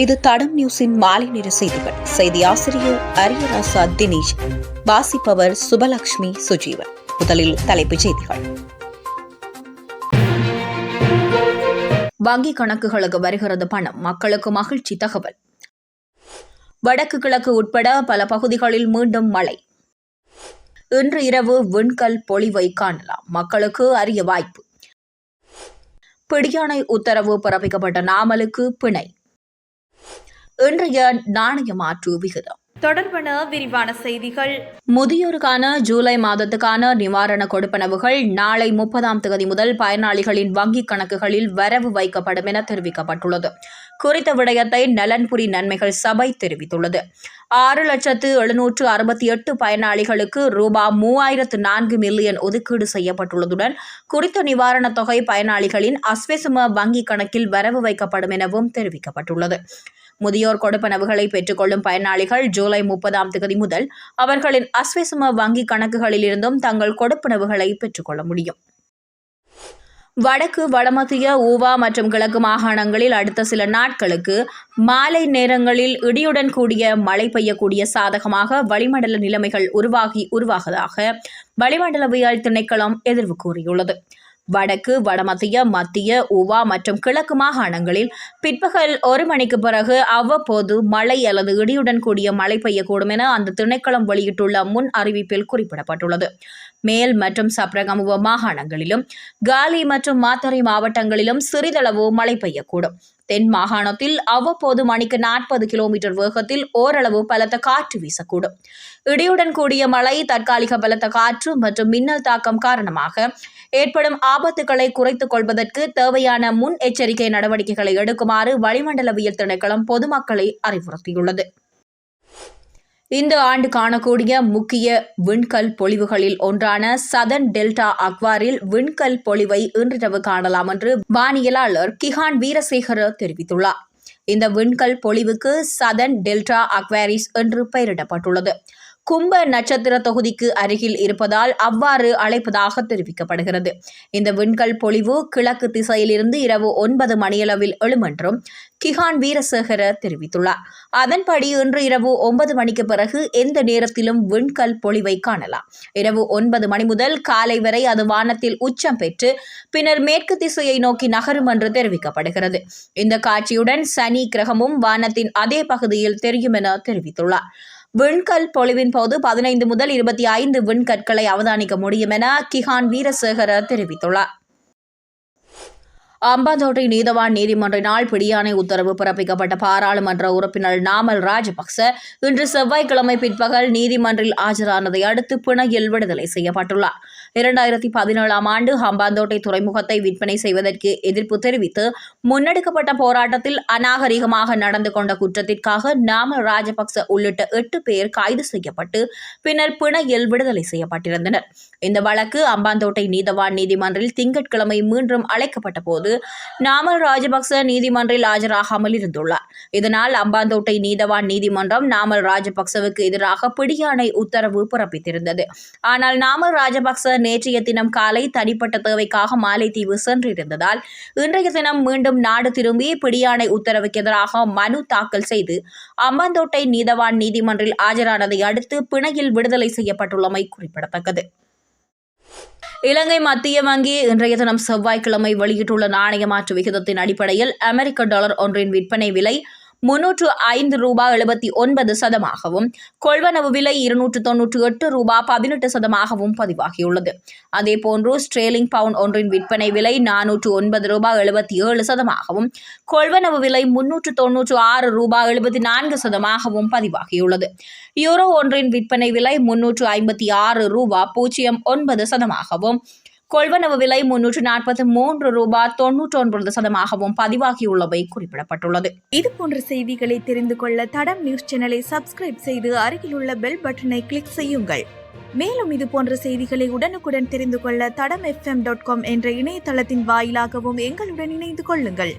இது தடம் நியூஸின் மாலை நேர செய்திகள். செய்தி ஆசிரியர் அரியராசா தினேஷ், வாசிப்பவர் சுபலட்சுமி சுஜீவன். முதலில் தலைப்புச் செய்திகள். வங்கி கணக்குகளுக்கு வருகிறது பணம், மக்களுக்கு மகிழ்ச்சி தகவல். வடக்கு கிழக்கு உட்பட பல பகுதிகளில் மீண்டும் மழை. இன்று இரவு விண்கல் பொழிவை காணலாம், மக்களுக்கு அரிய வாய்ப்பு. பிடியாணை உத்தரவு பிறப்பிக்கப்பட்ட நாமலுக்கு பிணை. இன்றைய நாணய மாற்று விகிதம் தொடர்பான விரிவான செய்திகள். முதியோருக்கான ஜூலை மாதத்துக்கான நிவாரண கொடுப்பனவுகள் நாளை 30ஆம் தேதி முதல் பயனாளிகளின் வங்கிக் கணக்குகளில் வரவு வைக்கப்படும் என தெரிவிக்கப்பட்டுள்ளது. குறித்த விடயத்தை நலன்புரி நன்மைகள் சபை தெரிவித்துள்ளது. 6,768 பயனாளிகளுக்கு ரூபாய் 3,004 மில்லியன் ஒதுக்கீடு செய்யப்பட்டுள்ளதுடன் குறித்த நிவாரணத் தொகை பயனாளிகளின் அஸ்வெசும வங்கிக் கணக்கில் வரவு வைக்கப்படும் எனவும் தெரிவிக்கப்பட்டுள்ளது. முதியோர் கொடுப்பனவுகளை பெற்றுக்கொள்ளும் பயனாளிகள் ஜூலை 30ஆம் தேதி முதல் அவர்களின் அஸ்வெசும வங்கிக் கணக்குகளிலிருந்தும் தங்கள் கொடுப்பனவுகளை பெற்றுக்கொள்ள முடியும். வடக்கு, வடமத்திய, ஊவா மற்றும் கிழக்கு மாகாணங்களில் அடுத்த சில நாட்களுக்கு மாலை நேரங்களில் இடியுடன் கூடிய மழை பெய்யக்கூடிய சாதகமாக வளிமண்டல நிலைமைகள் உருவாகுவதாக வளிமண்டலவியல் திணைக்களம் எதிர்வு கூறியுள்ளது. வடக்கு, வடமத்திய, மத்திய, ஊவா மற்றும் கிழக்கு மாகாணங்களில் பிற்பகல் 1 மணிக்கு பிறகு அவ்வப்போது மழை அல்லது இடியுடன் கூடிய மழை பெய்யக்கூடும் என அந்த திணைக்களம் வெளியிட்டுள்ள முன் அறிவிப்பில் குறிப்பிடப்பட்டுள்ளது. மேல் மற்றும் சப்ரகமுவ மாகாணங்களிலும் காலி மற்றும் மாத்தறை மாவட்டங்களிலும் சிறிதளவு மழை பெய்யக்கூடும். தென் மாகாணத்தில் அவ்வப்போது மணிக்கு 40 கிலோமீட்டர் வேகத்தில் ஓரளவு பலத்த காற்று வீசக்கூடும். இடியுடன் கூடிய மழை, தற்காலிக பலத்த காற்று மற்றும் மின்னல் தாக்கம் காரணமாக ஏற்படும் ஆபத்துக்களை குறைத்துக் கொள்வதற்கு தேவையான முன் எச்சரிக்கை நடவடிக்கைகளை எடுக்குமாறு வளிமண்டலவியல் திணைக்களம் பொதுமக்களை அறிவுறுத்தியுள்ளது. இந்த ஆண்டு காணக்கூடிய முக்கிய விண்கல் பொழிவுகளில் ஒன்றான சதன் டெல்டா அக்வாரில் விண்கல் பொழிவை இன்றிரவு காணலாம் என்று வானியலாளர் கிஹான் வீரசேகர தெரிவித்துள்ளார். இந்த விண்கல் பொழிவுக்கு சதன் டெல்டா அக்வாரிஸ் என்று பெயரிடப்பட்டுள்ளது. கும்ப நட்சத்திர தொகுதிக்கு அருகில் இருப்பதால் அவ்வாறு அழைப்பதாக தெரிவிக்கப்படுகிறது. இந்த விண்கல் பொழிவு கிழக்கு திசையிலிருந்து இரவு 9 மணியளவில் எழும் என்றும் கிஹான் வீரசேகர தெரிவித்துள்ளார். அதன்படி இன்று இரவு 9 மணிக்கு பிறகு எந்த நேரத்திலும் விண்கல் பொழிவை காணலாம். இரவு 9 மணி முதல் காலை வரை அது வானத்தில் உச்சம் பெற்று பின்னர் மேற்கு திசையை நோக்கி நகரும் என்று தெரிவிக்கப்படுகிறது. இந்த காட்சியுடன் சனி கிரகமும் வானத்தின் அதே பகுதியில் தெரியும் என தெரிவித்துள்ளார். விண்கல் பொழிவின் போது 15 முதல் 25 விண்கற்களை அவதானிக்க முடியும் என கிஹான் வீரசேகர தெரிவித்துள்ளார். அம்பாந்தோட்டை நீதவான் நீதிமன்றினால் பிடியாணை உத்தரவு பிறப்பிக்கப்பட்ட பாராளுமன்ற உறுப்பினர் நாமல் ராஜபக்ச இன்று செவ்வாய்க்கிழமை பிற்பகல் நீதிமன்றில் ஆஜரானதை அடுத்து பிணையில் விடுதலை செய்யப்பட்டுள்ளார். 2017ஆம் ஆண்டு ஹம்பாந்தோட்டை துறைமுகத்தை விற்பனை செய்வதற்கு எதிர்ப்பு தெரிவித்து முன்னெடுக்கப்பட்ட போராட்டத்தில் அநாகரிகமாக நடந்து கொண்ட குற்றத்திற்காக நாமல் ராஜபக்ச உள்ளிட்ட 8 பேர் கைது செய்யப்பட்டு பின்னர் பிணையில் விடுதலை செய்யப்பட்டிருந்தனர். இந்த வழக்கு அம்பாந்தோட்டை நீதவான் நீதிமன்றில் திங்கட்கிழமை மீண்டும் அழைக்கப்பட்ட போது நாமல் ராஜபக்ச நீதிமன்றில் ஆஜராகாமல் இருந்துள்ளார். இதனால் அம்பாந்தோட்டை நீதவான் நீதிமன்றம் நாமல் ராஜபக்சவுக்கு எதிராக பிடியாணை உத்தரவு பிறப்பித்திருந்தது. ஆனால் நாமல் ராஜபக்ச நேற்றைய தினம் காலை தனிப்பட்ட தேவைக்காக மாலைத்தீவு சென்றிருந்ததால் இன்றைய தினம் மீண்டும் நாடு திரும்பி பிடியாணை உத்தரவுக்கு எதிராக மனு தாக்கல் செய்து அம்பாந்தோட்டை நீதவான் நீதிமன்றில் ஆஜரானதை அடுத்து பிணையில் விடுதலை செய்யப்பட்டுள்ளமை குறிப்பிடத்தக்கது. இலங்கை மத்திய வங்கி இன்றைய தினம் செவ்வாய்க்கிழமை வெளியிட்டுள்ள நாணய மாற்று விகிதத்தின் அடிப்படையில் அமெரிக்க டாலர் ஒன்றின் விற்பனை விலை $305.79 கொள்வனவு விலை $298.18 பதிவாகியுள்ளது. அதேபோன்று ஸ்ட்ரேலிங் பவுண்ட் ஒன்றின் விற்பனை விலை $409.77 கொள்வனவு விலை $396.74 பதிவாகியுள்ளது. யூரோ ஒன்றின் விற்பனை விலை $356.09 கொள்வனவு விலை $343.99 பதிவாகியுள்ளவை குறிப்பிடப்பட்டுள்ளது. இதுபோன்ற செய்திகளை தெரிந்து கொள்ள தடம் நியூஸ் சேனலை சப்ஸ்கிரைப் செய்து அருகிலுள்ள பெல் பட்டனை கிளிக் செய்யுங்கள். மேலும் இதுபோன்ற செய்திகளை உடனுக்குடன் தெரிந்து கொள்ள தடம் FM.com என்ற இணையதளத்தின் வாயிலாகவும் எங்களுடன் இணைந்து கொள்ளுங்கள்.